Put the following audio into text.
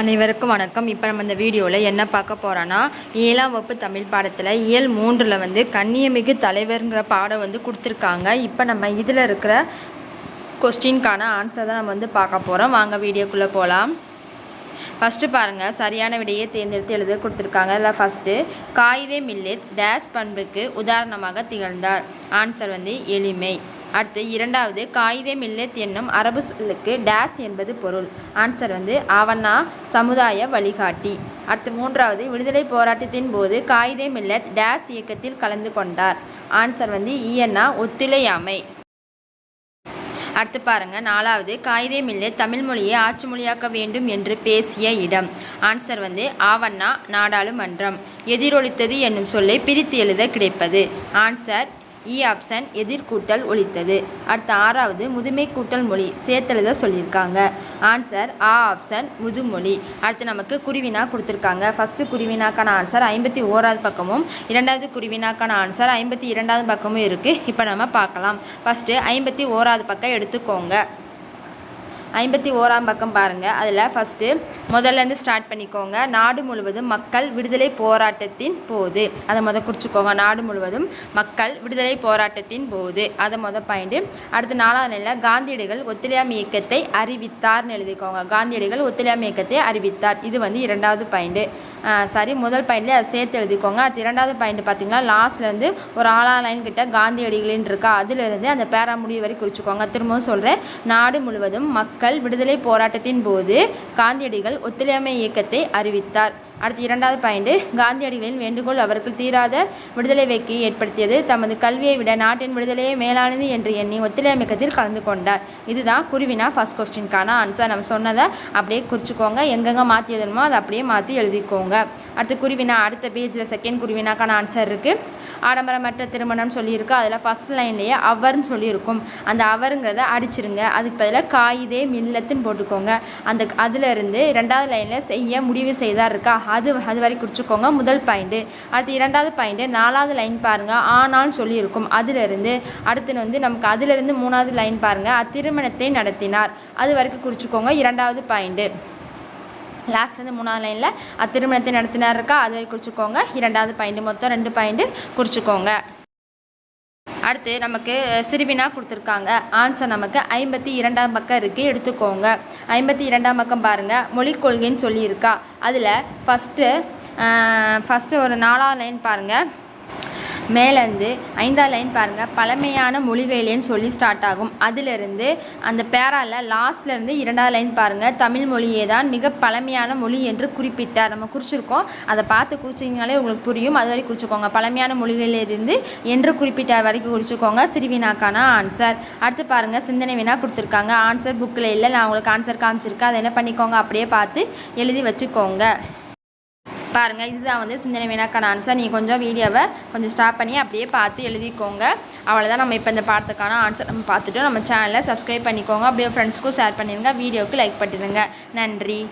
அனைவருக்கும் வணக்கம். இப்போ நம்ம இந்த வீடியோவில் என்ன பார்க்க போகிறோன்னா 7ஆம் வகுப்பு தமிழ் பாடத்தில் இயல் 3ல் கண்ணியமிகு தலைவர்ங்கிற பாடம் கொடுத்துருக்காங்க. இப்போ நம்ம இதில் இருக்கிற கொஸ்டின்கான ஆன்சர் தான் நம்ம பார்க்க போகிறோம். வாங்க வீடியோக்குள்ளே போகலாம். ஃபஸ்ட்டு பாருங்கள், சரியான விடையை தேர்ந்தெடுத்து எழுத கொடுத்துருக்காங்க. அதில் ஃபஸ்ட்டு காயிதே மில்லத் டேஸ் பண்புக்கு உதாரணமாக திகழ்ந்தார். ஆன்சர் எளிமை. அடுத்து இரண்டாவது காயிதே மில்லத் என்னும் அரபு சொல்லுக்கு டேஸ் என்பது பொருள். ஆன்சர் ஆவண்ணா சமுதாய வழிகாட்டி. அடுத்து மூன்றாவது விடுதலை போராட்டத்தின் போது காயிதே மில்லத் டேஸ் இயக்கத்தில் கலந்து கொண்டார். ஆன்சர் ஈயண்ணா ஒத்துழையாமை. அடுத்து பாருங்கள், நாலாவது காயிதே மில்லத் தமிழ் மொழியை ஆட்சி மொழியாக்க வேண்டும் என்று பேசிய இடம். ஆன்சர் ஆவண்ணா நாடாளுமன்றம். எதிரொலித்தது என்னும் சொல்லை பிரித்து எழுத கிடைப்பது. ஆன்சர் ஆப்ஷன் எதிர்கூட்டல் ஒலித்தது. அடுத்த ஆறாவது முதுமை கூட்டல் மொழி சேர்த்தெழுத சொல்லியிருக்காங்க. ஆன்சர் ஆப்ஷன் முதுமொழி. அடுத்து நமக்கு குருவினா கொடுத்துருக்காங்க. ஃபஸ்ட்டு குருவினாக்கான ஆன்சர் 51வது பக்கமும், இரண்டாவது குருவினாக்கான ஆன்சர் 52வது பக்கமும் இருக்குது. இப்போ நம்ம பார்க்கலாம். ஃபஸ்ட்டு 51வது பக்கம் எடுத்துக்கோங்க. 51ஆம் பக்கம் பாருங்கள். அதில் ஃபஸ்ட்டு முதல்லேருந்து ஸ்டார்ட் பண்ணிக்கோங்க. நாடு முழுவதும் மக்கள் விடுதலை போராட்டத்தின் போது அதை குறிச்சிக்கோங்க. நாடு முழுவதும் மக்கள் விடுதலை போராட்டத்தின் போது அதை பாயிண்ட்டு. அடுத்து 4வது நிலையில் காந்தியடிகள் ஒத்துழையாமை இயக்கத்தை அறிவித்தார்னு எழுதிக்கோங்க. காந்தியடிகள் ஒத்துழையாமை இயக்கத்தை அறிவித்தார். இது 2வது பாயிண்ட்டு. முதல் பாயிண்ட்லேயே அதை சேர்த்து எழுதிக்கோங்க. அடுத்து 2வது பாயிண்ட் பார்த்தீங்கன்னா லாஸ்ட்லேருந்து ஒரு 6 லைன் கிட்ட காந்தியடிகளின் இருக்கா, அதிலிருந்து அந்த பேரா முடிவு வரை குறிச்சிக்கோங்க. திரும்பவும் சொல்கிறேன், நாடு முழுவதும் மக்கள் விடுதலை போராட்டத்தின் போது காந்தியடிகள் ஒத்துழையாமை இயக்கத்தை அறிவித்தார். அடுத்து 2வது பாயிண்ட், காந்தியடிகளின் வேண்டுகோள் அவர்கள் தீராத விடுதலை வேட்கையை ஏற்படுத்தியது. தமது கல்வியை விட நாட்டின் விடுதலையை மேலானது என்று எண்ணி ஒத்துழையாமை இயக்கத்தில் கலந்து கொண்டார். இதுதான் குருவினா ஃபர்ஸ்ட் கொஸ்டின்கான ஆன்சர். நம்ம சொன்னதை அப்படியே குறிச்சிக்கோங்க. எங்கெங்கே மாற்றி எழுதணுமோ அதை அப்படியே மாற்றி எழுதிக்கோங்க. அடுத்து குருவினா அடுத்த பேஜில் செகண்ட் குருவினாக்கான ஆன்சர் இருக்குது. ஆடம்பரமற்ற திருமணம் சொல்லியிருக்கு. அதில் ஃபஸ்ட் லைன்லேயே அவர்னு சொல்லியிருக்கும். அந்த அவருங்கிறத அடிச்சிருங்க. அதுக்கு பதிலாக காயிதே மில்லத்துன்னு போட்டுக்கோங்க. அதிலிருந்து 2வது லைனில் செய்ய முடிவு செய்தார் இருக்கா, அது வரை குறிச்சிக்கோங்க. முதல் பாயிண்ட்டு. அடுத்து 2வது பாயிண்ட்டு 4வது லைன் பாருங்கள், ஆனால்னு சொல்லியிருக்கும். அதிலிருந்து அடுத்து நமக்கு அதிலிருந்து 3வது லைன் பாருங்கள், அத்திருமணத்தை நடத்தினார். அது வரைக்கும் குறிச்சிக்கோங்க. 2வது பாயிண்ட்டு. லாஸ்ட்லேருந்து 3வது லைனில் அத்திருமணத்தை நடத்தினார் இருக்கா, அது வரை குறிச்சிக்கோங்க. 2வது பாயிண்ட்டு. மொத்தம் 2 பாயிண்ட்டு குறிச்சிக்கோங்க. அடுத்து நமக்கு சிறுவினா கொடுத்துருக்காங்க. ஆன்சர் நமக்கு 52ஆம் பக்கம் இருக்குது, எடுத்துக்கோங்க. 52ஆம் பக்கம் பாருங்கள், மொழிக் கொள்கைன்னு சொல்லியிருக்கா. அதில் ஃபஸ்ட்டு ஒரு 4வது லைன் பாருங்கள். மேலேருந்து 5வது லைன் பாருங்கள், பழமையான மொழிகளிலேன்னு சொல்லி ஸ்டார்ட் ஆகும். அதிலிருந்து அந்த பேராவில் லாஸ்ட்லேருந்து 2வது லைன் பாருங்கள், தமிழ் மொழியே தான் மிக பழமையான மொழி என்று குறிப்பிட்டார். நம்ம குறிச்சிருக்கோம், அதை பார்த்து குறிச்சிங்கனாலே உங்களுக்கு புரியும். அது வரைக்கும் குறிச்சிக்கோங்க. பழமையான மொழிகளிலிருந்து என்று குறிப்பிட்டார் வரைக்கும் குறிச்சிக்கோங்க. சிறுவினாக்கான ஆன்சர். அடுத்து பாருங்கள், சிந்தனை வினா கொடுத்துருக்காங்க. ஆன்சர் புக்கில் இல்லை, நான் உங்களுக்கு ஆன்சர் காமிச்சிருக்கேன். அதை என்ன பண்ணிக்கோங்க, அப்படியே பார்த்து எழுதி வச்சுக்கோங்க. பாருங்கள், இதுதான் சிந்தனை வினாக்கான ஆன்சர். நீங்கள் கொஞ்சம் வீடியோவை கொஞ்சம் ஸ்டாப் பண்ணி அப்படியே பார்த்து எழுதிக்கோங்க. அவ்வளோதான். நம்ம இப்போ இந்த பாடத்துக்கான ஆன்சர் நம்ம பார்த்துட்டோம். நம்ம சேனலை சப்ஸ்கிரைப் பண்ணிக்கோங்க. அப்படியே ஃப்ரெண்ட்ஸ்க்கும் ஷேர் பண்ணிடுங்க. வீடியோவுக்கு லைக் பண்ணிடுங்க. நன்றி.